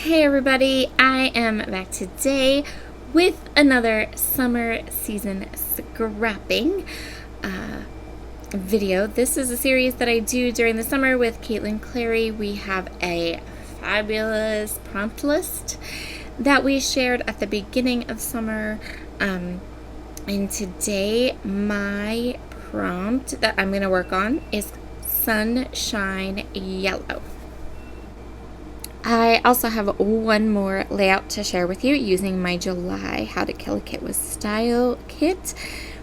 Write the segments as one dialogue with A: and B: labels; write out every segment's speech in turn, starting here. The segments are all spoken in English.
A: Hey everybody, I am back today with another summer season scrapping video. This is a series that I do during the summer with Caitlin Clary. We have a fabulous prompt list that we shared at the beginning of summer. And today my prompt that I'm going to work on is Sunshine Yellow. I also have one more layout to share with you using my July How to Kill a Kit with Style kit.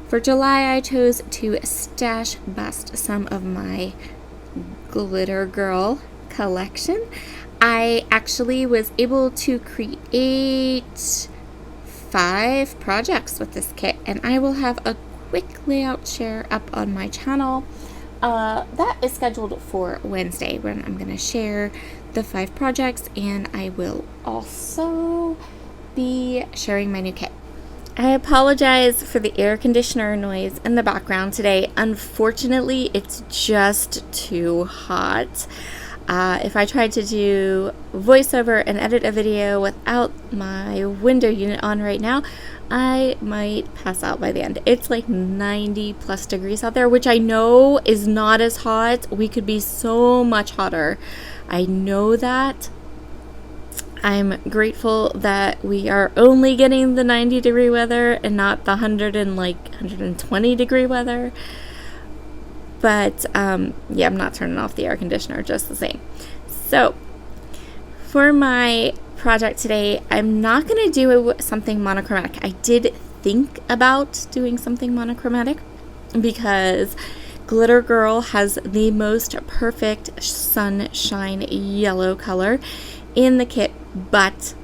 A: For July, I chose to stash bust some of my Glitter Girl collection. I actually was able to create 5 projects with this kit, and I will have a quick layout share up on my channel. That is scheduled for Wednesday when I'm going to share the 5 projects, and I will also be sharing my new kit. I apologize for the air conditioner noise in the background today. Unfortunately, it's just too hot. If I tried to do voiceover and edit a video without my window unit on right now, I might pass out by the end. It's like 90 plus degrees out there, which I know is not as hot. We could be so much hotter. I know that. I'm grateful that we are only getting the 90 degree weather and not the 120 degree weather. But yeah, I'm not turning off the air conditioner just the same. So for my project today, I'm not going to do something monochromatic. I did think about doing something monochromatic because Glitter Girl has the most perfect sunshine yellow color in the kit, but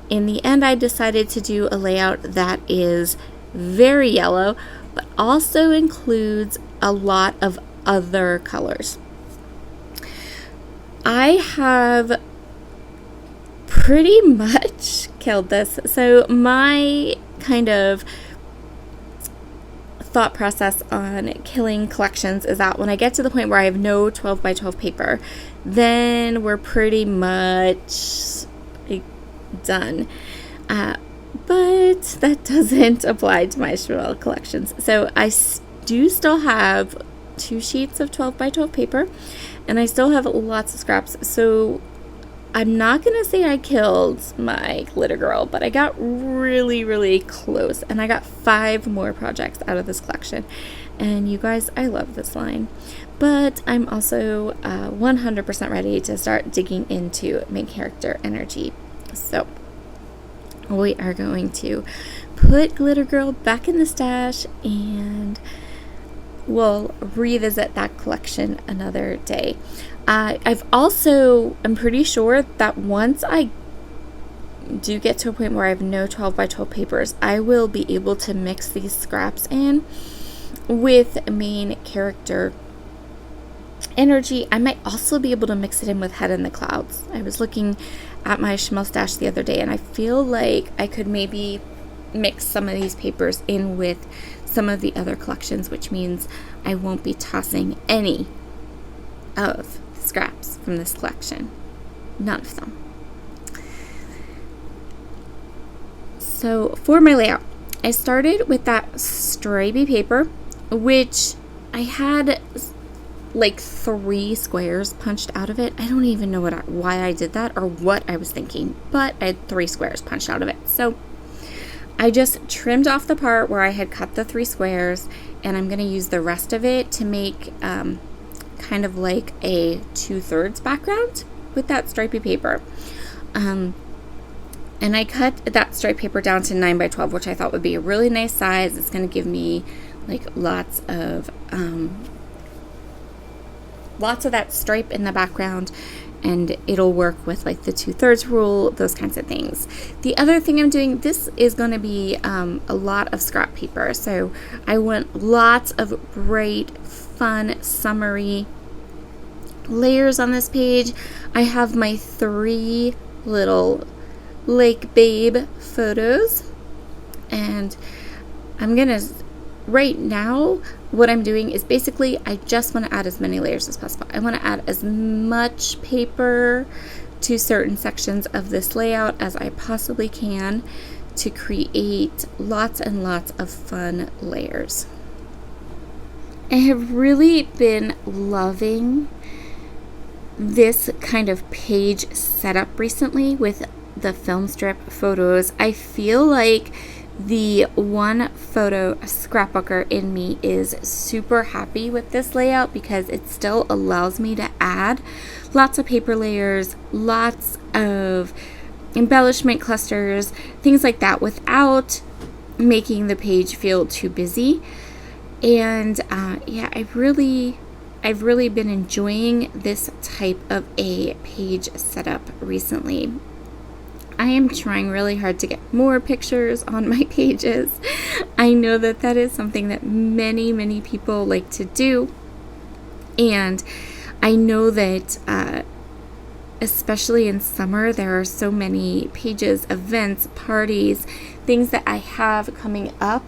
A: in the end I decided to do a layout that is very yellow but also includes a lot of other colors. I have pretty much killed this. So my kind of thought process on killing collections is that when I get to the point where I have no 12 by 12 paper, then we're pretty much done. But that doesn't apply to my Chanel collections. So I do still have 2 sheets of 12 by 12 paper, and I still have lots of scraps. So I'm not going to say I killed my Glitter Girl, but I got really, really close, and I got 5 more projects out of this collection. And you guys, I love this line. But I'm also 100% ready to start digging into main character energy. So we are going to put Glitter Girl back in the stash, and we'll revisit that collection another day. I'm pretty sure that once I do get to a point where I have no 12 by 12 papers, I will be able to mix these scraps in with main character energy. I might also be able to mix it in with Head in the Clouds. I was looking at my Schmel stash the other day, and I feel like I could maybe mix some of these papers in with some of the other collections, which means I won't be tossing any of the scraps from this collection. None of them. So for my layout, I started with that stripy paper, which I had like 3 squares punched out of it. I don't even know why I did that or what I was thinking, but I had 3 squares punched out of it. So I just trimmed off the part where I had cut the 3 squares, and I'm going to use the rest of it to make kind of like a 2/3 background with that stripy paper. And I cut that striped paper down to 9 by 12, which I thought would be a really nice size. It's going to give me like lots of that stripe in the background, and it'll work with like the 2/3 rule, those kinds of things. The other thing I'm doing, this is going to be a lot of scrap paper, so I want lots of bright, fun, summery layers on this page. I have my 3 little Lake Babe photos, and I'm gonna right now what I'm doing is basically I just want to add as many layers as possible. I want to add as much paper to certain sections of this layout as I possibly can to create lots and lots of fun layers. I have really been loving this kind of page setup recently with the film strip photos. I feel like the one photo scrapbooker in me is super happy with this layout because it still allows me to add lots of paper layers, lots of embellishment clusters, things like that without making the page feel too busy. And yeah, I've really been enjoying this type of a page setup recently. I am trying really hard to get more pictures on my pages. I know that that is something that many people like to do. And I know that especially in summer, there are so many pages, events, parties, things that I have coming up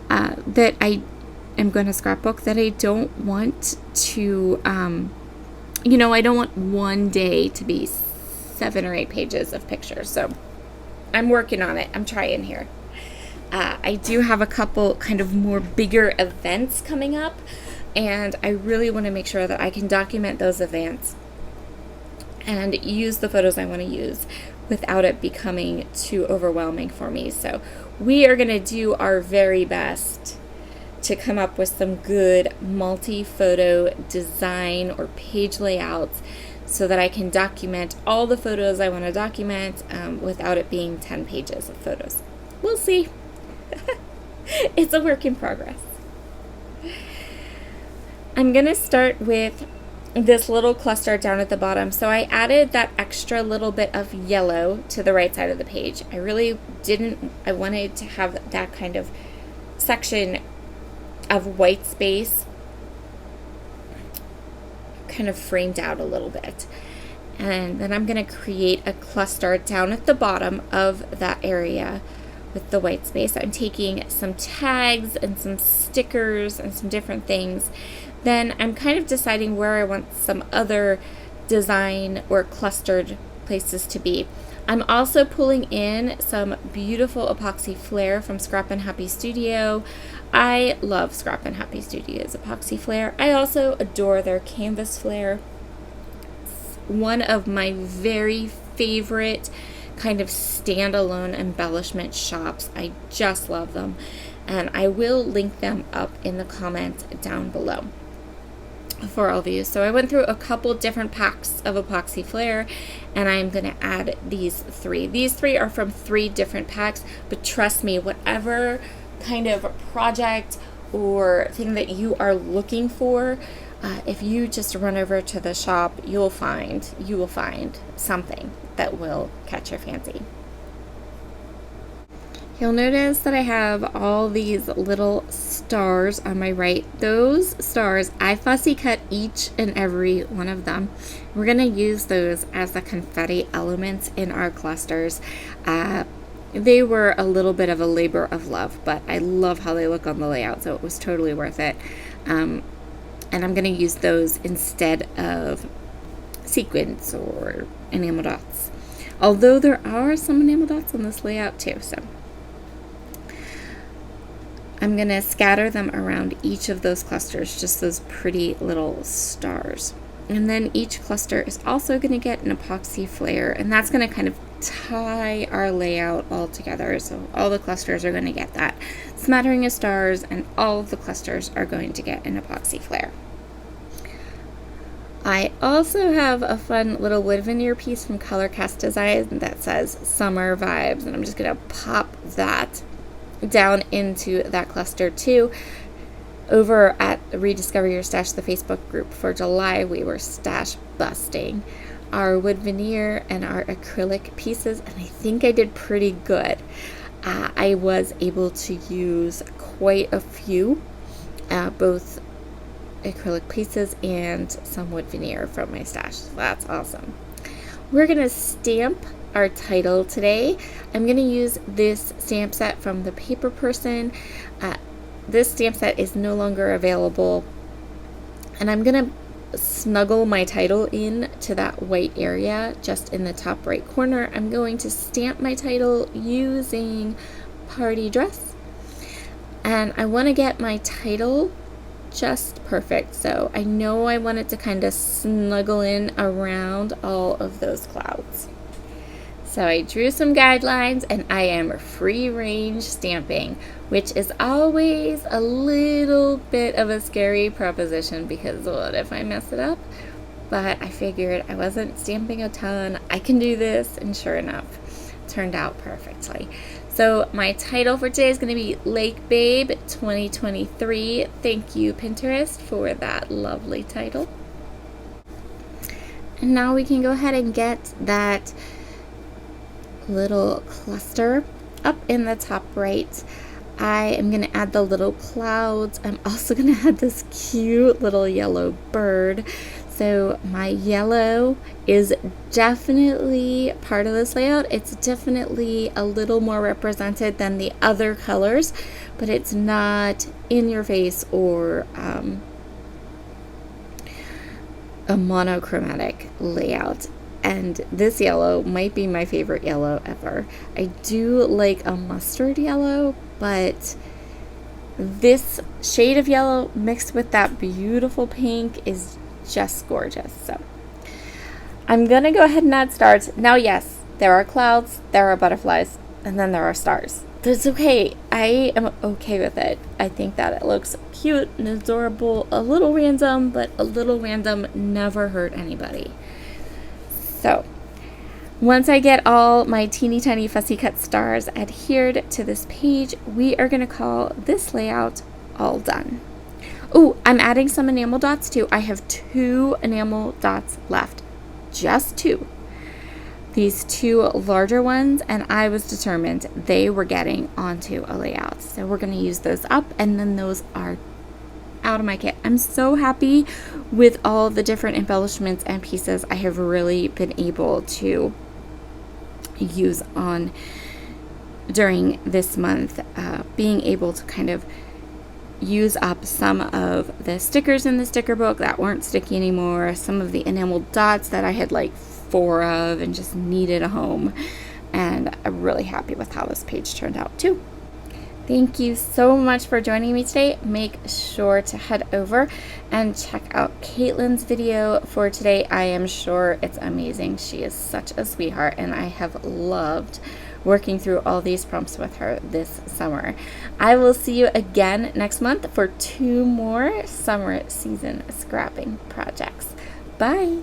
A: that I am going to scrapbook that I don't want to, I don't want one day to be 7 or 8 pages of pictures. So I'm working on it. I'm trying here. I do have a couple kind of more bigger events coming up, and I really want to make sure that I can document those events and use the photos I want to use without it becoming too overwhelming for me. So we are going to do our very best to come up with some good multi-photo design or page layouts so that I can document all the photos I want to document without it being 10 pages of photos. We'll see. It's a work in progress. I'm going to start with this little cluster down at the bottom. So I added that extra little bit of yellow to the right side of the page. I wanted to have that kind of section of white space kind of framed out a little bit. And then I'm going to create a cluster down at the bottom of that area with the white space. I'm taking some tags and some stickers and some different things. Then I'm kind of deciding where I want some other design or clustered places to be. I'm also pulling in some beautiful epoxy flare from Scrappin Happy Studio. I love Scrappin Happy Studio's epoxy flare. I also adore their canvas flare. It's one of my very favorite kind of standalone embellishment shops. I just love them, and I will link them up in the comments down below for all of you. So I went through a couple different packs of epoxy flare, and I'm going to add these 3. These 3 are from 3 different packs, but trust me, whatever kind of project or thing that you are looking for, if you just run over to the shop, you will find something that will catch your fancy. You'll notice that I have all these little stars on my right. Those stars, I fussy cut each and every one of them. We're going to use those as the confetti elements in our clusters. They were a little bit of a labor of love, but I love how they look on the layout, so it was totally worth it. And I'm going to use those instead of sequins or enamel dots. Although there are some enamel dots on this layout too, so I'm going to scatter them around each of those clusters, just those pretty little stars. And then each cluster is also going to get an epoxy flare, and that's going to kind of tie our layout all together. So all the clusters are going to get that smattering of stars, and all of the clusters are going to get an epoxy flare. I also have a fun little wood veneer piece from Color Cast Design that says Summer Vibes, and I'm just going to pop that down into that cluster too. Over at Rediscover Your Stash, the Facebook group, for July, we were stash busting our wood veneer and our acrylic pieces, and I think I did pretty good. I was able to use quite a few, both acrylic pieces and some wood veneer from my stash. So that's awesome. We're going to stamp our title today. I'm going to use this stamp set from the Paper Person. This stamp set is no longer available, and I'm going to snuggle my title in to that white area just in the top right corner, I'm going to stamp my title using Party Dress. And I want to get my title just perfect. So I know I want it to kind of snuggle in around all of those clouds. So I drew some guidelines and I am free range stamping, which is always a little bit of a scary proposition because what if I mess it up? But I figured I wasn't stamping a ton. I can do this, and sure enough, it turned out perfectly. So my title for today is going to be Lake Babe 2023. Thank you, Pinterest, for that lovely title. And now we can go ahead and get that little cluster up in the top right. I am going to add the little clouds. I'm also going to add this cute little yellow bird. So my yellow is definitely part of this layout. It's definitely a little more represented than the other colors, but it's not in your face or a monochromatic layout. And this yellow might be my favorite yellow ever. I do like a mustard yellow, but this shade of yellow mixed with that beautiful pink is just gorgeous. So I'm gonna go ahead and add stars. Now, yes, there are clouds, there are butterflies, and then there are stars. That's okay. I am okay with it. I think that it looks cute and adorable, a little random, but a little random never hurt anybody. So once I get all my teeny tiny fussy cut stars adhered to this page, we are going to call this layout all done. Oh, I'm adding some enamel dots too. I have 2 enamel dots left, just 2. These 2 larger ones, and I was determined they were getting onto a layout. So we're going to use those up, and then those are out of my kit. I'm so happy with all the different embellishments and pieces I have really been able to use on during this month, being able to kind of use up some of the stickers in the sticker book that weren't sticky anymore, some of the enamel dots that I had like 4 of and just needed a home, and I'm really happy with how this page turned out too. Thank you so much for joining me today. Make sure to head over and check out Caitlin's video for today. I am sure it's amazing. She is such a sweetheart, and I have loved working through all these prompts with her this summer. I will see you again next month for 2 more summer season scrapping projects. Bye!